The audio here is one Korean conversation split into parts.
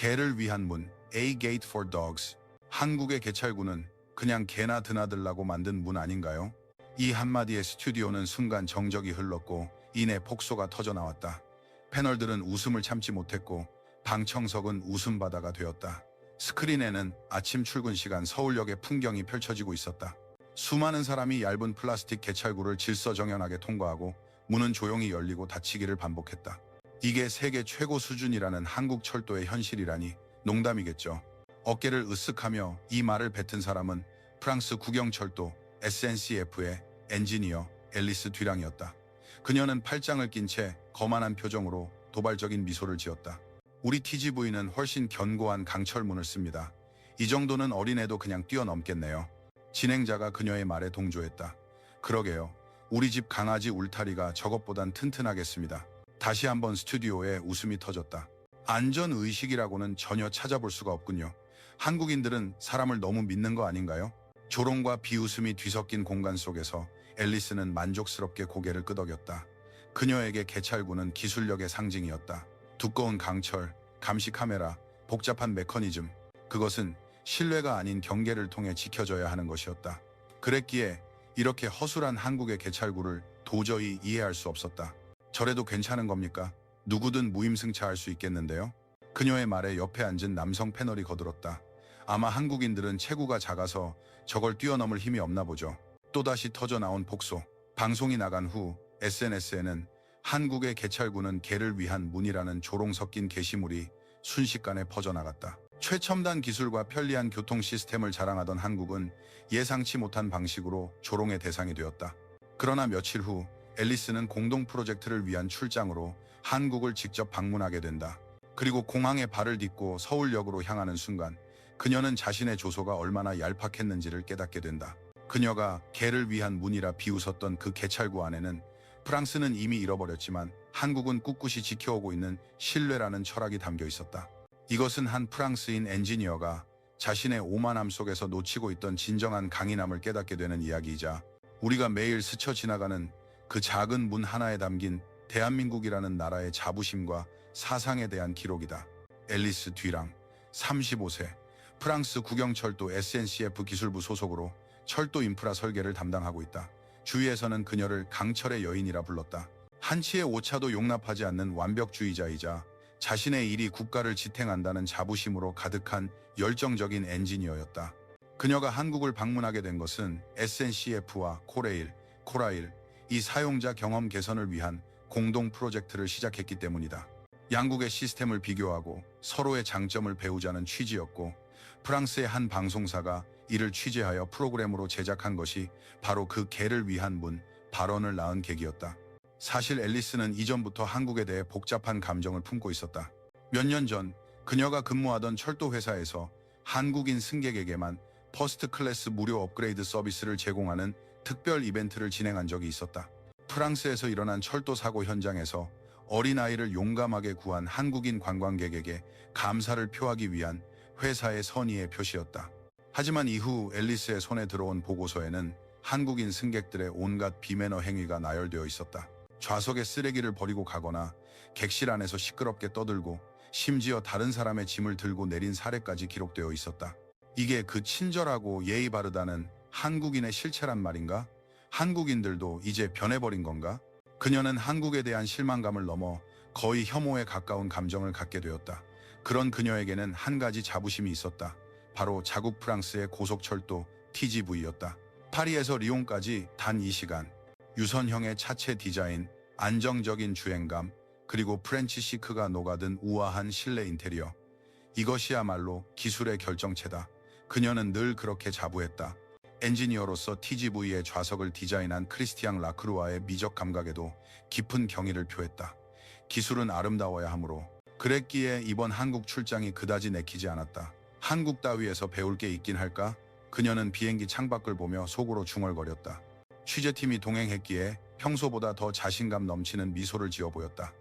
개를 위한 문, A Gate for Dogs. 한국의 개찰구는 그냥 개나 드나들라고 만든 문 아닌가요? 이 한마디에 스튜디오는 순간 정적이 흘렀고 이내 폭소가 터져 나왔다. 패널들은 웃음을 참지 못했고 방청석은 웃음바다가 되었다. 스크린에는 아침 출근 시간 서울역의 풍경이 펼쳐지고 있었다. 수많은 사람이 얇은 플라스틱 개찰구를 질서정연하게 통과하고 문은 조용히 열리고 닫히기를 반복했다. 이게 세계 최고 수준이라는 한국 철도의 현실이라니 농담이겠죠. 어깨를 으쓱하며 이 말을 뱉은 사람은 프랑스 국영철도 SNCF의 엔지니어 앨리스 듀랑이었다. 그녀는 팔짱을 낀 채 거만한 표정으로 도발적인 미소를 지었다. 우리 TGV는 훨씬 견고한 강철문을 씁니다. 이 정도는 어린애도 그냥 뛰어넘겠네요. 진행자가 그녀의 말에 동조했다. 그러게요. 우리 집 강아지 울타리가 저것보단 튼튼하겠습니다. 다시 한번 스튜디오에 웃음이 터졌다. 안전의식이라고는 전혀 찾아볼 수가 없군요. 한국인들은 사람을 너무 믿는 거 아닌가요? 조롱과 비웃음이 뒤섞인 공간 속에서 앨리스는 만족스럽게 고개를 끄덕였다. 그녀에게 개찰구는 기술력의 상징이었다. 두꺼운 강철, 감시 카메라, 복잡한 메커니즘. 그것은 신뢰가 아닌 경계를 통해 지켜져야 하는 것이었다. 그랬기에 이렇게 허술한 한국의 개찰구를 도저히 이해할 수 없었다. 저래도 괜찮은 겁니까? 누구든 무임승차할 수 있겠는데요? 그녀의 말에 옆에 앉은 남성 패널이 거들었다. 아마 한국인들은 체구가 작아서 저걸 뛰어넘을 힘이 없나 보죠. 또다시 터져나온 폭소. 방송이 나간 후 SNS에는 한국의 개찰구는 개를 위한 문이라는 조롱 섞인 게시물이 순식간에 퍼져나갔다. 최첨단 기술과 편리한 교통 시스템을 자랑하던 한국은 예상치 못한 방식으로 조롱의 대상이 되었다. 그러나 며칠 후 앨리스는 공동 프로젝트를 위한 출장으로 한국을 직접 방문하게 된다. 그리고 공항에 발을 딛고 서울역으로 향하는 순간 그녀는 자신의 조소가 얼마나 얄팍했는지를 깨닫게 된다. 그녀가 개를 위한 문이라 비웃었던 그 개찰구 안에는 프랑스는 이미 잃어버렸지만 한국은 꿋꿋이 지켜오고 있는 신뢰라는 철학이 담겨 있었다. 이것은 한 프랑스인 엔지니어가 자신의 오만함 속에서 놓치고 있던 진정한 강인함을 깨닫게 되는 이야기이자 우리가 매일 스쳐 지나가는 그 작은 문 하나에 담긴 대한민국이라는 나라의 자부심과 사상에 대한 기록이다. 앨리스 듀랑, 35세, 프랑스 국영철도 SNCF 기술부 소속으로 철도 인프라 설계를 담당하고 있다. 주위에서는 그녀를 강철의 여인이라 불렀다. 한치의 오차도 용납하지 않는 완벽주의자이자 자신의 일이 국가를 지탱한다는 자부심으로 가득한 열정적인 엔지니어였다. 그녀가 한국을 방문하게 된 것은 SNCF와 코라일, 이 사용자 경험 개선을 위한 공동 프로젝트를 시작했기 때문이다. 양국의 시스템을 비교하고 서로의 장점을 배우자는 취지였고 프랑스의 한 방송사가 이를 취재하여 프로그램으로 제작한 것이 바로 그 개를 위한 문 발언을 낳은 계기였다. 사실 앨리스는 이전부터 한국에 대해 복잡한 감정을 품고 있었다. 몇 년 전 그녀가 근무하던 철도 회사에서 한국인 승객에게만 퍼스트 클래스 무료 업그레이드 서비스를 제공하는 특별 이벤트를 진행한 적이 있었다. 프랑스에서 일어난 철도 사고 현장에서 어린아이를 용감하게 구한 한국인 관광객에게 감사를 표하기 위한 회사의 선의의 표시였다. 하지만 이후 앨리스의 손에 들어온 보고서에는 한국인 승객들의 온갖 비매너 행위가 나열되어 있었다. 좌석에 쓰레기를 버리고 가거나 객실 안에서 시끄럽게 떠들고 심지어 다른 사람의 짐을 들고 내린 사례까지 기록되어 있었다. 이게 그 친절하고 예의 바르다는 한국인의 실체란 말인가? 한국인들도 이제 변해버린 건가? 그녀는 한국에 대한 실망감을 넘어 거의 혐오에 가까운 감정을 갖게 되었다. 그런 그녀에게는 한 가지 자부심이 있었다. 바로 자국 프랑스의 고속철도 TGV였다. 파리에서 리옹까지 단 2시간. 유선형의 차체 디자인, 안정적인 주행감, 그리고 프렌치 시크가 녹아든 우아한 실내 인테리어. 이것이야말로 기술의 결정체다. 그녀는 늘 그렇게 자부했다. 엔지니어로서 TGV의 좌석을 디자인한 크리스티앙 라크루아의 미적 감각에도 깊은 경의를 표했다. 기술은 아름다워야 하므로. 그랬기에 이번 한국 출장이 그다지 내키지 않았다. 한국 따위에서 배울 게 있긴 할까? 그녀는 비행기 창밖을 보며 속으로 중얼거렸다. 취재팀이 동행했기에 평소보다 더 자신감 넘치는 미소를 지어 보였다.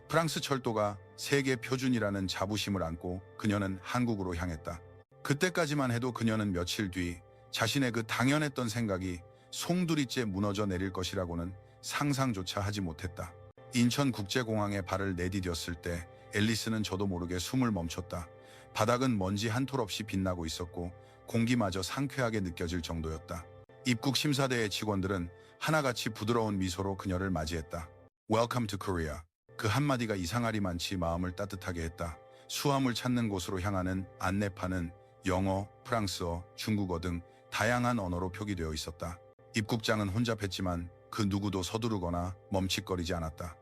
프랑스 철도가 세계 표준이라는 자부심을 안고 그녀는 한국으로 향했다. 그때까지만 해도 그녀는 며칠 뒤 자신의 그 당연했던 생각이 송두리째 무너져 내릴 것이라고는 상상조차 하지 못했다. 인천국제공항에 발을 내디뎠을 때 앨리스는 저도 모르게 숨을 멈췄다. 바닥은 먼지 한 톨 없이 빛나고 있었고 공기마저 상쾌하게 느껴질 정도였다. 입국 심사대의 직원들은 하나같이 부드러운 미소로 그녀를 맞이했다. Welcome to Korea. 그 한마디가 이상하리만치 마음을 따뜻하게 했다. 수화물 찾는 곳으로 향하는 안내판은 영어, 프랑스어, 중국어 등 다양한 언어로 표기되어 있었다. 입국장은 혼잡했지만 그 누구도 서두르거나 멈칫거리지 않았다.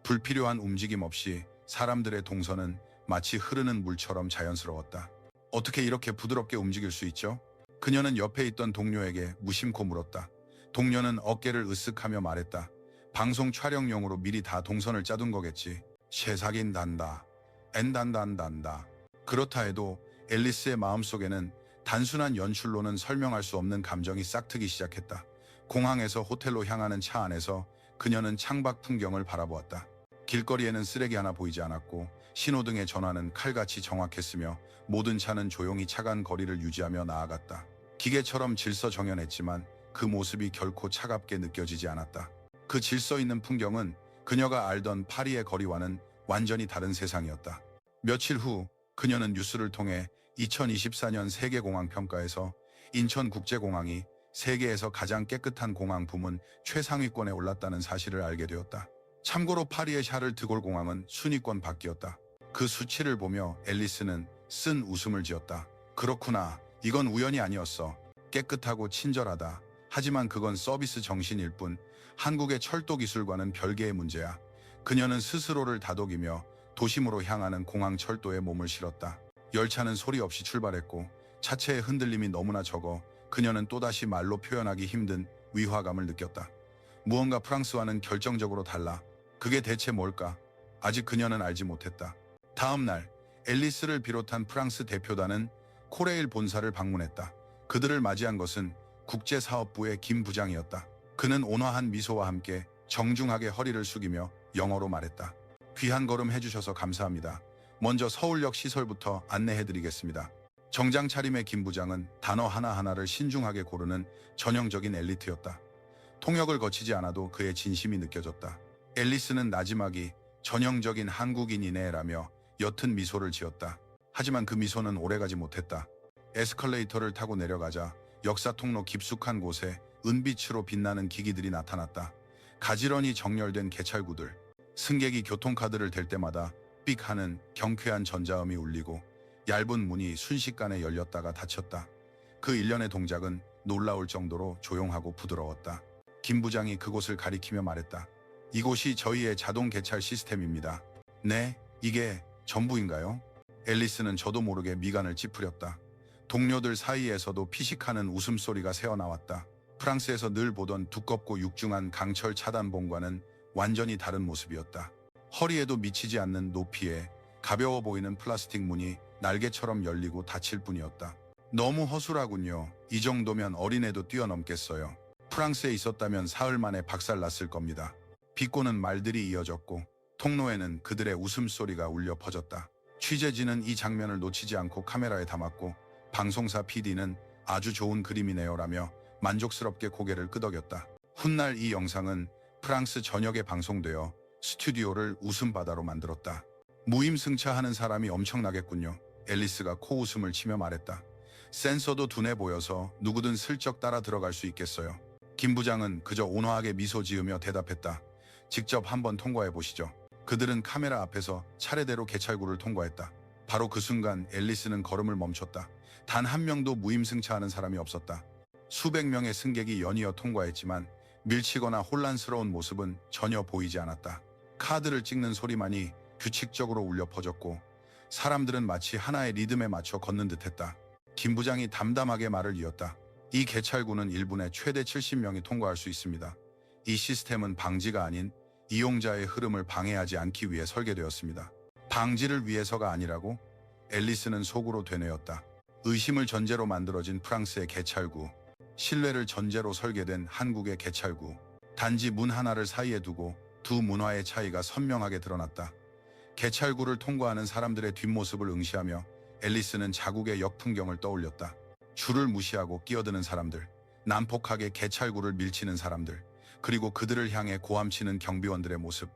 불필요한 움직임 없이 사람들의 동선은 마치 흐르는 물처럼 자연스러웠다. 어떻게 이렇게 부드럽게 움직일 수 있죠? 그녀는 옆에 있던 동료에게 무심코 물었다. 동료는 어깨를 으쓱하며 말했다. 방송 촬영용으로 미리 다 동선을 짜둔 거겠지. 쉐사긴 단다. 엔단단단다. 그렇다 해도 앨리스의 마음속에는 단순한 연출로는 설명할 수 없는 감정이 싹트기 시작했다. 공항에서 호텔로 향하는 차 안에서 그녀는 창밖 풍경을 바라보았다. 길거리에는 쓰레기 하나 보이지 않았고 신호등의 전환은 칼같이 정확했으며 모든 차는 조용히 차간 거리를 유지하며 나아갔다. 기계처럼 질서정연했지만 그 모습이 결코 차갑게 느껴지지 않았다. 그 질서 있는 풍경은 그녀가 알던 파리의 거리와는 완전히 다른 세상이었다. 며칠 후 그녀는 뉴스를 통해 2024년 세계공항 평가에서 인천국제공항이 세계에서 가장 깨끗한 공항 부문 최상위권에 올랐다는 사실을 알게 되었다. 참고로 파리의 샤를 드골 공항은 순위권 밖이었다. 그 수치를 보며 앨리스는 쓴 웃음을 지었다. 그렇구나. 이건 우연이 아니었어. 깨끗하고 친절하다. 하지만 그건 서비스 정신일 뿐 한국의 철도 기술과는 별개의 문제야. 그녀는 스스로를 다독이며 도심으로 향하는 공항 철도에 몸을 실었다. 열차는 소리 없이 출발했고 차체의 흔들림이 너무나 적어 그녀는 또다시 말로 표현하기 힘든 위화감을 느꼈다. 무언가 프랑스와는 결정적으로 달라. 그게 대체 뭘까? 아직 그녀는 알지 못했다. 다음 날 앨리스를 비롯한 프랑스 대표단은 코레일 본사를 방문했다. 그들을 맞이한 것은 국제사업부의 김 부장이었다. 그는 온화한 미소와 함께 정중하게 허리를 숙이며 영어로 말했다. 귀한 걸음 해주셔서 감사합니다. 먼저 서울역 시설부터 안내해드리겠습니다. 정장 차림의 김 부장은 단어 하나하나를 신중하게 고르는 전형적인 엘리트였다. 통역을 거치지 않아도 그의 진심이 느껴졌다. 앨리스는 나지막이 전형적인 한국인이네라며 옅은 미소를 지었다. 하지만 그 미소는 오래가지 못했다. 에스컬레이터를 타고 내려가자 역사 통로 깊숙한 곳에 은빛으로 빛나는 기기들이 나타났다. 가지런히 정렬된 개찰구들. 승객이 교통카드를 댈 때마다 삑 하는 경쾌한 전자음이 울리고 얇은 문이 순식간에 열렸다가 닫혔다. 그 일련의 동작은 놀라울 정도로 조용하고 부드러웠다. 김 부장이 그곳을 가리키며 말했다. 이곳이 저희의 자동 개찰 시스템입니다. 네, 이게 전부인가요? 앨리스는 저도 모르게 미간을 찌푸렸다. 동료들 사이에서도 피식하는 웃음소리가 새어나왔다. 프랑스에서 늘 보던 두껍고 육중한 강철 차단봉과는 완전히 다른 모습이었다. 허리에도 미치지 않는 높이에 가벼워 보이는 플라스틱 문이 날개처럼 열리고 닫힐 뿐이었다. 너무 허술하군요. 이 정도면 어린애도 뛰어넘겠어요. 프랑스에 있었다면 사흘 만에 박살났을 겁니다. 비꼬는 말들이 이어졌고 통로에는 그들의 웃음소리가 울려 퍼졌다. 취재진은 이 장면을 놓치지 않고 카메라에 담았고 방송사 PD는 아주 좋은 그림이네요라며 만족스럽게 고개를 끄덕였다. 훗날 이 영상은 프랑스 전역에 방송되어 스튜디오를 웃음바다로 만들었다. 무임승차하는 사람이 엄청나겠군요. 앨리스가 코웃음을 치며 말했다. 센서도 둔해 보여서 누구든 슬쩍 따라 들어갈 수 있겠어요. 김 부장은 그저 온화하게 미소 지으며 대답했다. 직접 한번 통과해 보시죠. 그들은 카메라 앞에서 차례대로 개찰구를 통과했다. 바로 그 순간 앨리스는 걸음을 멈췄다. 단 한 명도 무임승차하는 사람이 없었다. 수백 명의 승객이 연이어 통과했지만 밀치거나 혼란스러운 모습은 전혀 보이지 않았다. 카드를 찍는 소리만이 규칙적으로 울려 퍼졌고 사람들은 마치 하나의 리듬에 맞춰 걷는 듯했다. 김 부장이 담담하게 말을 이었다. 이 개찰구는 1분에 최대 70명이 통과할 수 있습니다. 이 시스템은 방지가 아닌 이용자의 흐름을 방해하지 않기 위해 설계되었습니다. 방지를 위해서가 아니라고? 앨리스는 속으로 되뇌었다. 의심을 전제로 만들어진 프랑스의 개찰구, 신뢰를 전제로 설계된 한국의 개찰구. 단지 문 하나를 사이에 두고 두 문화의 차이가 선명하게 드러났다. 개찰구를 통과하는 사람들의 뒷모습을 응시하며 앨리스는 자국의 역풍경을 떠올렸다. 줄을 무시하고 끼어드는 사람들, 난폭하게 개찰구를 밀치는 사람들, 그리고 그들을 향해 고함치는 경비원들의 모습.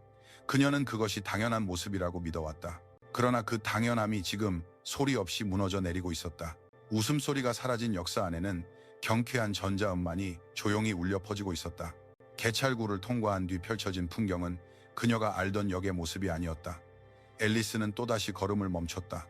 그녀는 그것이 당연한 모습이라고 믿어왔다. 그러나 그 당연함이 지금 소리 없이 무너져 내리고 있었다. 웃음소리가 사라진 역사 안에는 경쾌한 전자음만이 조용히 울려 퍼지고 있었다. 개찰구를 통과한 뒤 펼쳐진 풍경은 그녀가 알던 역의 모습이 아니었다. 앨리스는 또다시 걸음을 멈췄다.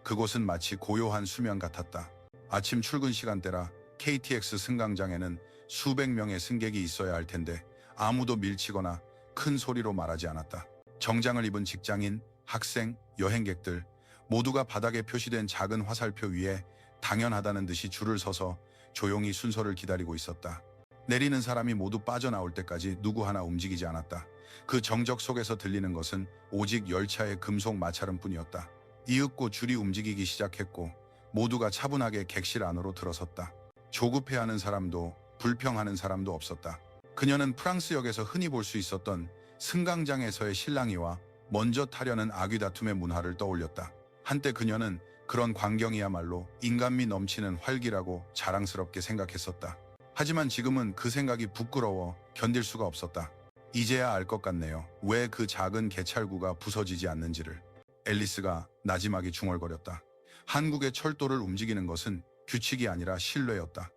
그곳은 마치 고요한 수면 같았다. 아침 출근 시간대라 KTX 승강장에는 수백 명의 승객이 있어야 할 텐데 아무도 밀치거나 큰 소리로 말하지 않았다. 정장을 입은 직장인, 학생, 여행객들 모두가 바닥에 표시된 작은 화살표 위에 당연하다는 듯이 줄을 서서 조용히 순서를 기다리고 있었다. 내리는 사람이 모두 빠져나올 때까지 누구 하나 움직이지 않았다. 그 정적 속에서 들리는 것은 오직 열차의 금속 마찰음뿐이었다. 이윽고 줄이 움직이기 시작했고 모두가 차분하게 객실 안으로 들어섰다. 조급해하는 사람도 불평하는 사람도 없었다. 그녀는 프랑스역에서 흔히 볼 수 있었던 승강장에서의 실랑이와 먼저 타려는 아귀다툼의 문화를 떠올렸다. 한때 그녀는 그런 광경이야말로 인간미 넘치는 활기라고 자랑스럽게 생각했었다. 하지만 지금은 그 생각이 부끄러워 견딜 수가 없었다. 이제야 알 것 같네요. 왜 그 작은 개찰구가 부서지지 않는지를. 앨리스가 나지막이 중얼거렸다. 한국의 철도를 움직이는 것은 규칙이 아니라 신뢰였다.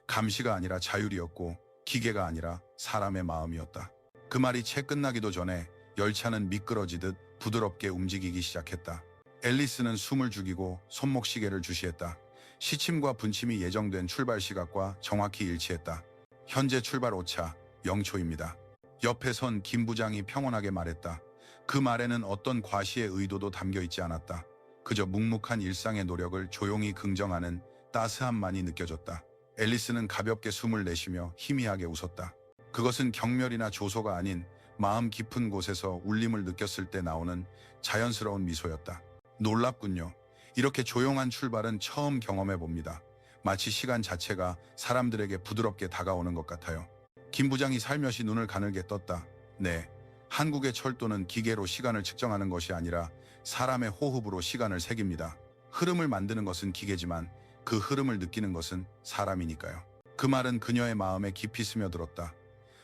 감시가 아니라 자율이었고 기계가 아니라 사람의 마음이었다. 그 말이 채 끝나기도 전에 열차는 미끄러지듯 부드럽게 움직이기 시작했다. 앨리스는 숨을 죽이고 손목시계를 주시했다. 시침과 분침이 예정된 출발 시각과 정확히 일치했다. 현재 출발 오차 0초입니다. 옆에 선 김 부장이 평온하게 말했다. 그 말에는 어떤 과시의 의도도 담겨 있지 않았다. 그저 묵묵한 일상의 노력을 조용히 긍정하는 따스함만이 느껴졌다. 앨리스는 가볍게 숨을 내쉬며 희미하게 웃었다. 그것은 경멸이나 조소가 아닌 마음 깊은 곳에서 울림을 느꼈을 때 나오는 자연스러운 미소였다. 놀랍군요. 이렇게 조용한 출발은 처음 경험해 봅니다. 마치 시간 자체가 사람들에게 부드럽게 다가오는 것 같아요. 김 부장이 살며시 눈을 가늘게 떴다. 네, 한국의 철도는 기계로 시간을 측정하는 것이 아니라 사람의 호흡으로 시간을 새깁니다. 흐름을 만드는 것은 기계지만 그 흐름을 느끼는 것은 사람이니까요. 그 말은 그녀의 마음에 깊이 스며들었다.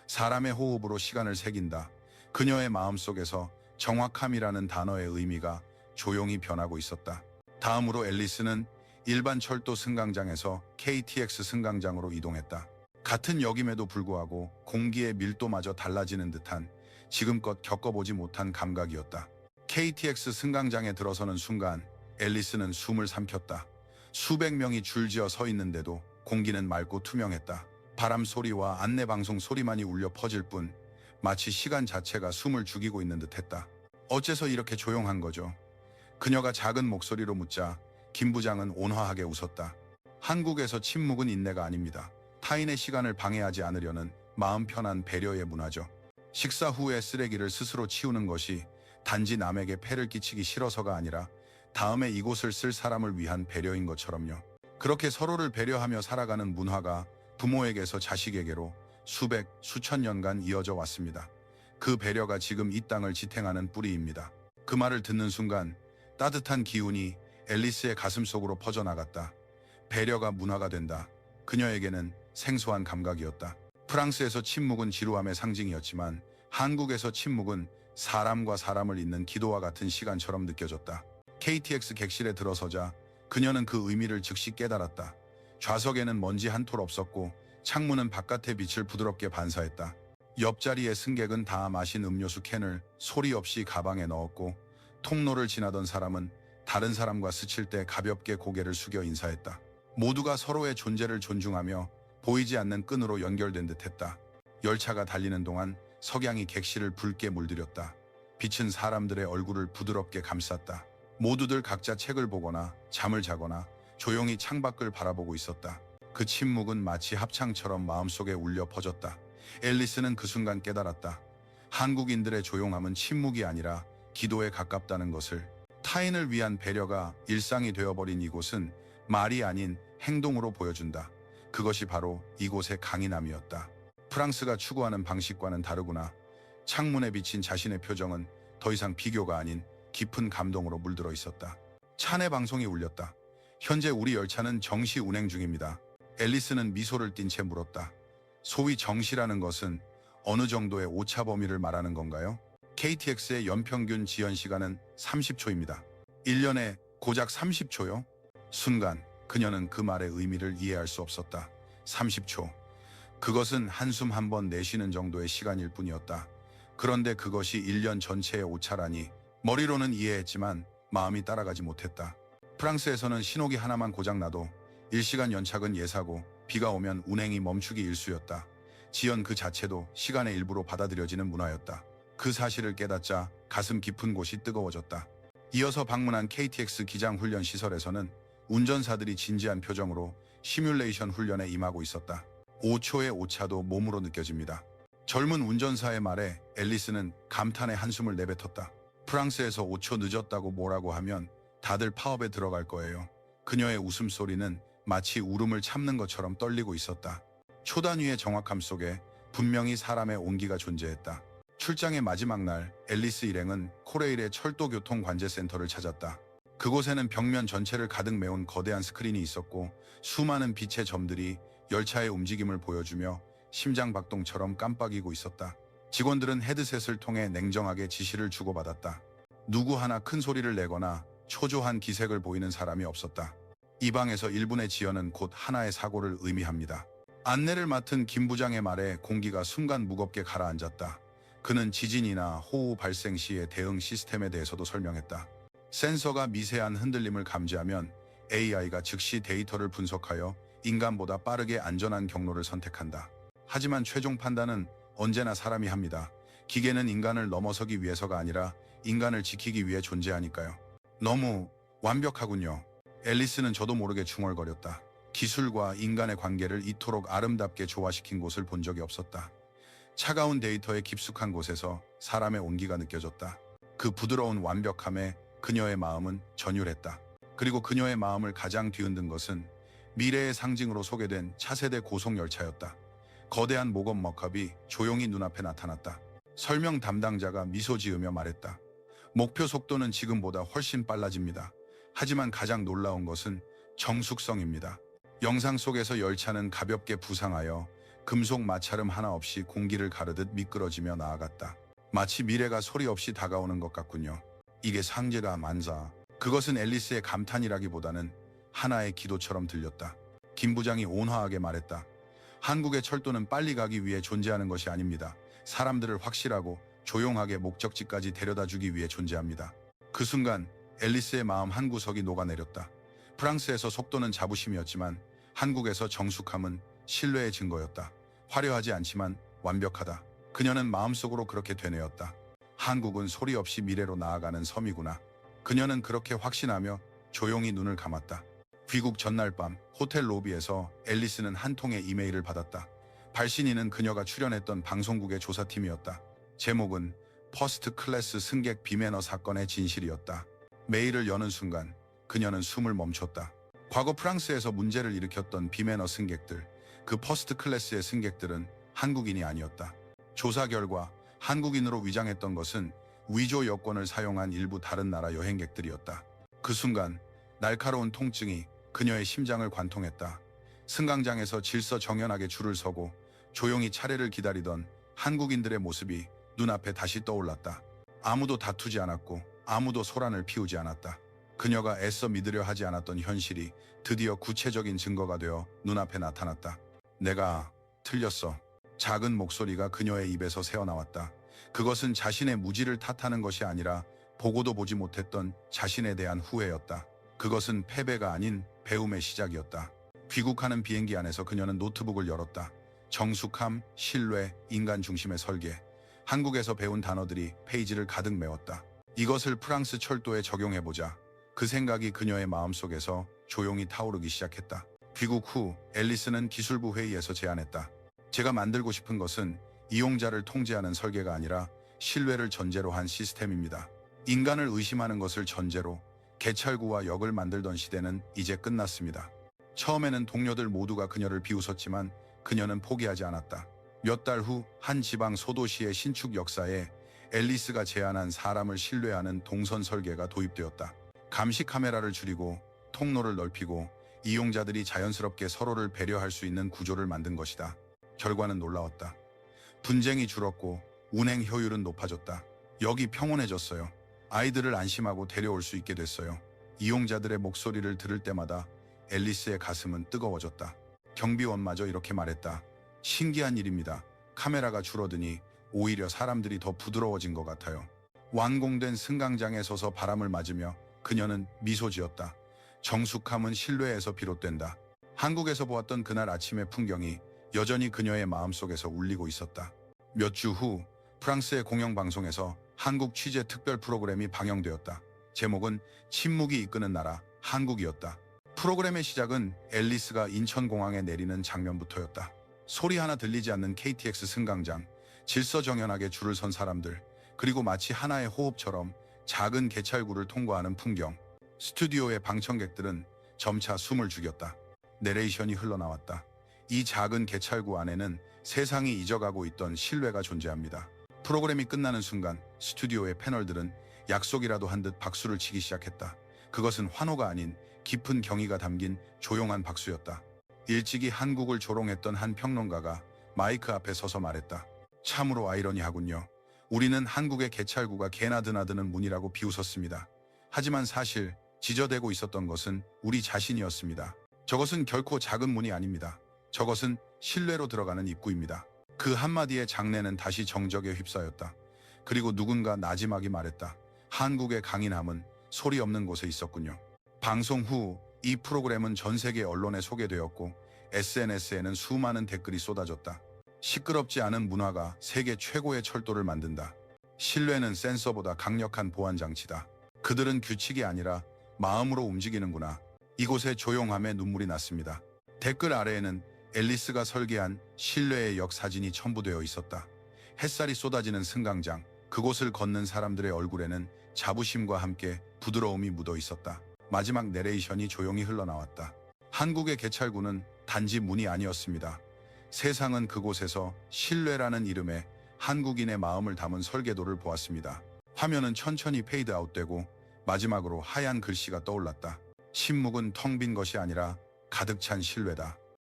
사람의 호흡으로 시간을 새긴다. 그녀의 마음속에서 정확함이라는 단어의 의미가 조용히 변하고 있었다. 다음으로 앨리스는 일반 철도 승강장에서 KTX 승강장으로 이동했다. 같은 역임에도 불구하고 공기의 밀도마저 달라지는 듯한 지금껏 겪어보지 못한 감각이었다. KTX 승강장에 들어서는 순간 앨리스는 숨을 삼켰다. 수백 명이 줄지어 서 있는데도 공기는 맑고 투명했다. 바람 소리와 안내방송 소리만이 울려 퍼질 뿐 마치 시간 자체가 숨을 죽이고 있는 듯했다. 어째서 이렇게 조용한 거죠? 그녀가 작은 목소리로 묻자 김 부장은 온화하게 웃었다. 한국에서 침묵은 인내가 아닙니다. 타인의 시간을 방해하지 않으려는 마음 편한 배려의 문화죠. 식사 후에 쓰레기를 스스로 치우는 것이 단지 남에게 폐를 끼치기 싫어서가 아니라 다음에 이곳을 쓸 사람을 위한 배려인 것처럼요. 그렇게 서로를 배려하며 살아가는 문화가 부모에게서 자식에게로 수백, 수천 년간 이어져 왔습니다. 그 배려가 지금 이 땅을 지탱하는 뿌리입니다. 그 말을 듣는 순간 따뜻한 기운이 앨리스의 가슴 속으로 퍼져나갔다. 배려가 문화가 된다. 그녀에게는 생소한 감각이었다. 프랑스에서 침묵은 지루함의 상징이었지만 한국에서 침묵은 사람과 사람을 잇는 기도와 같은 시간처럼 느껴졌다. KTX 객실에 들어서자 그녀는 그 의미를 즉시 깨달았다. 좌석에는 먼지 한 톨 없었고 창문은 바깥의 빛을 부드럽게 반사했다. 옆자리의 승객은 다 마신 음료수 캔을 소리 없이 가방에 넣었고 통로를 지나던 사람은 다른 사람과 스칠 때 가볍게 고개를 숙여 인사했다. 모두가 서로의 존재를 존중하며 보이지 않는 끈으로 연결된 듯했다. 열차가 달리는 동안 석양이 객실을 붉게 물들였다. 빛은 사람들의 얼굴을 부드럽게 감쌌다. 모두들 각자 책을 보거나 잠을 자거나 조용히 창밖을 바라보고 있었다. 그 침묵은 마치 합창처럼 마음속에 울려 퍼졌다. 앨리스는 그 순간 깨달았다. 한국인들의 조용함은 침묵이 아니라 기도에 가깝다는 것을. 타인을 위한 배려가 일상이 되어버린 이곳은 말이 아닌 행동으로 보여준다. 그것이 바로 이곳의 강인함이었다. 프랑스가 추구하는 방식과는 다르구나. 창문에 비친 자신의 표정은 더 이상 비교가 아닌 깊은 감동으로 물들어 있었다. 차내 방송이 울렸다. 현재 우리 열차는 정시 운행 중입니다. 앨리스는 미소를 띤 채 물었다. 소위 정시라는 것은 어느 정도의 오차 범위를 말하는 건가요? KTX의 연평균 지연 시간은 30초입니다. 1년에 고작 30초요? 순간 그녀는 그 말의 의미를 이해할 수 없었다. 30초. 그것은 한숨 한 번 내쉬는 정도의 시간일 뿐이었다. 그런데 그것이 1년 전체의 오차라니 머리로는 이해했지만 마음이 따라가지 못했다. 프랑스에서는 신호기 하나만 고장나도 1시간 연착은 예사고 비가 오면 운행이 멈추기 일쑤였다. 지연 그 자체도 시간의 일부로 받아들여지는 문화였다. 그 사실을 깨닫자 가슴 깊은 곳이 뜨거워졌다. 이어서 방문한 KTX 기장 훈련 시설에서는 운전사들이 진지한 표정으로 시뮬레이션 훈련에 임하고 있었다. 5초의 오차도 몸으로 느껴집니다. 젊은 운전사의 말에 앨리스는 감탄의 한숨을 내뱉었다. 프랑스에서 5초 늦었다고 뭐라고 하면 다들 파업에 들어갈 거예요. 그녀의 웃음소리는 마치 울음을 참는 것처럼 떨리고 있었다. 초단위의 정확함 속에 분명히 사람의 온기가 존재했다. 출장의 마지막 날 앨리스 일행은 코레일의 철도교통관제센터를 찾았다. 그곳에는 벽면 전체를 가득 메운 거대한 스크린이 있었고 수많은 빛의 점들이 열차의 움직임을 보여주며 심장박동처럼 깜빡이고 있었다. 직원들은 헤드셋을 통해 냉정하게 지시를 주고받았다. 누구 하나 큰 소리를 내거나 초조한 기색을 보이는 사람이 없었다. 이 방에서 1분의 지연은 곧 하나의 사고를 의미합니다. 안내를 맡은 김 부장의 말에 공기가 순간 무겁게 가라앉았다. 그는 지진이나 호우 발생 시의 대응 시스템에 대해서도 설명했다. 센서가 미세한 흔들림을 감지하면 AI가 즉시 데이터를 분석하여 인간보다 빠르게 안전한 경로를 선택한다. 하지만 최종 판단은 언제나 사람이 합니다. 기계는 인간을 넘어서기 위해서가 아니라 인간을 지키기 위해 존재하니까요. 너무 완벽하군요. 앨리스는 저도 모르게 중얼거렸다. 기술과 인간의 관계를 이토록 아름답게 조화시킨 곳을 본 적이 없었다. 차가운 데이터의 깊숙한 곳에서 사람의 온기가 느껴졌다. 그 부드러운 완벽함에 그녀의 마음은 전율했다. 그리고 그녀의 마음을 가장 뒤흔든 것은 미래의 상징으로 소개된 차세대 고속열차였다. 거대한 모건 머컵이 조용히 눈앞에 나타났다. 설명 담당자가 미소 지으며 말했다. 목표 속도는 지금보다 훨씬 빨라집니다. 하지만 가장 놀라운 것은 정숙성입니다. 영상 속에서 열차는 가볍게 부상하여 금속 마찰음 하나 없이 공기를 가르듯 미끄러지며 나아갔다. 마치 미래가 소리 없이 다가오는 것 같군요. 이게 상제가 만사. 그것은 앨리스의 감탄이라기보다는 하나의 기도처럼 들렸다. 김 부장이 온화하게 말했다. 한국의 철도는 빨리 가기 위해 존재하는 것이 아닙니다. 사람들을 확실하고 조용하게 목적지까지 데려다주기 위해 존재합니다. 그 순간 앨리스의 마음 한구석이 녹아내렸다. 프랑스에서 속도는 자부심이었지만 한국에서 정숙함은 신뢰의 증거였다. 화려하지 않지만 완벽하다. 그녀는 마음속으로 그렇게 되뇌었다. 한국은 소리 없이 미래로 나아가는 섬이구나. 그녀는 그렇게 확신하며 조용히 눈을 감았다. 귀국 전날 밤 호텔 로비에서 앨리스는 한 통의 이메일을 받았다. 발신인은 그녀가 출연했던 방송국의 조사팀이었다. 제목은 퍼스트 클래스 승객 비매너 사건의 진실이었다. 메일을 여는 순간 그녀는 숨을 멈췄다. 과거 프랑스에서 문제를 일으켰던 비매너 승객들, 그 퍼스트 클래스의 승객들은 한국인이 아니었다. 조사 결과 한국인으로 위장했던 것은 위조 여권을 사용한 일부 다른 나라 여행객들이었다. 그 순간 날카로운 통증이 그녀의 심장을 관통했다. 승강장에서 질서정연하게 줄을 서고 조용히 차례를 기다리던 한국인들의 모습이 눈앞에 다시 떠올랐다. 아무도 다투지 않았고 아무도 소란을 피우지 않았다. 그녀가 애써 믿으려 하지 않았던 현실이 드디어 구체적인 증거가 되어 눈앞에 나타났다. 내가 틀렸어. 작은 목소리가 그녀의 입에서 새어나왔다. 그것은 자신의 무지를 탓하는 것이 아니라 보고도 보지 못했던 자신에 대한 후회였다. 그것은 패배가 아닌 배움의 시작이었다. 귀국하는 비행기 안에서 그녀는 노트북을 열었다. 정숙함, 신뢰, 인간 중심의 설계. 한국에서 배운 단어들이 페이지를 가득 메웠다. 이것을 프랑스 철도에 적용해보자. 그 생각이 그녀의 마음속에서 조용히 타오르기 시작했다. 귀국 후 앨리스는 기술부 회의에서 제안했다. 제가 만들고 싶은 것은 이용자를 통제하는 설계가 아니라 신뢰를 전제로 한 시스템입니다. 인간을 의심하는 것을 전제로 개찰구와 역을 만들던 시대는 이제 끝났습니다. 처음에는 동료들 모두가 그녀를 비웃었지만 그녀는 포기하지 않았다. 몇 달 후 한 지방 소도시의 신축 역사에 앨리스가 제안한 사람을 신뢰하는 동선 설계가 도입되었다. 감시 카메라를 줄이고 통로를 넓히고 이용자들이 자연스럽게 서로를 배려할 수 있는 구조를 만든 것이다. 결과는 놀라웠다. 분쟁이 줄었고 운행 효율은 높아졌다. 역이 평온해졌어요. 아이들을 안심하고 데려올 수 있게 됐어요. 이용자들의 목소리를 들을 때마다 앨리스의 가슴은 뜨거워졌다. 경비원마저 이렇게 말했다. 신기한 일입니다. 카메라가 줄어드니 오히려 사람들이 더 부드러워진 것 같아요. 완공된 승강장에 서서 바람을 맞으며 그녀는 미소 지었다. 정숙함은 신뢰에서 비롯된다. 한국에서 보았던 그날 아침의 풍경이 여전히 그녀의 마음속에서 울리고 있었다. 몇 주 후 프랑스의 공영방송에서 한국 취재 특별 프로그램이 방영되었다. 제목은 침묵이 이끄는 나라 한국이었다. 프로그램의 시작은 앨리스가 인천공항에 내리는 장면부터였다. 소리 하나 들리지 않는 KTX 승강장, 질서정연하게 줄을 선 사람들, 그리고 마치 하나의 호흡처럼 작은 개찰구를 통과하는 풍경. 스튜디오의 방청객들은 점차 숨을 죽였다. 내레이션이 흘러나왔다. 이 작은 개찰구 안에는 세상이 잊어가고 있던 신뢰가 존재합니다. 프로그램이 끝나는 순간 스튜디오의 패널들은 약속이라도 한 듯 박수를 치기 시작했다. 그것은 환호가 아닌 깊은 경의가 담긴 조용한 박수였다. 일찍이 한국을 조롱했던 한 평론가가 마이크 앞에 서서 말했다. 참으로 아이러니하군요. 우리는 한국의 개찰구가 개나 드나드는 문이라고 비웃었습니다. 하지만 사실 지저대고 있었던 것은 우리 자신이었습니다. 저것은 결코 작은 문이 아닙니다. 저것은 신뢰로 들어가는 입구입니다. 그 한마디의 장내는 다시 정적에 휩싸였다. 그리고 누군가 나지막이 말했다. 한국의 강인함은 소리 없는 곳에 있었군요. 방송 후 이 프로그램은 전 세계 언론에 소개되었고 SNS에는 수많은 댓글이 쏟아졌다. 시끄럽지 않은 문화가 세계 최고의 철도를 만든다. 신뢰는 센서보다 강력한 보안 장치다. 그들은 규칙이 아니라 마음으로 움직이는구나. 이곳에 조용함에 눈물이 났습니다. 댓글 아래에는 앨리스가 설계한 신뢰의 역사진이 첨부되어 있었다. 햇살이 쏟아지는 승강장, 그곳을 걷는 사람들의 얼굴에는 자부심과 함께 부드러움이 묻어 있었다. 마지막 내레이션이 조용히 흘러나왔다. 한국의 개찰구는 단지 문이 아니었습니다. 세상은 그곳에서 신뢰라는 이름에 한국인의 마음을 담은 설계도를 보았습니다. 화면은 천천히 페이드 아웃되고 마지막으로 하얀 글씨가 떠올랐다. 침묵은 텅 빈 것이 아니라 가득 찬 신뢰다.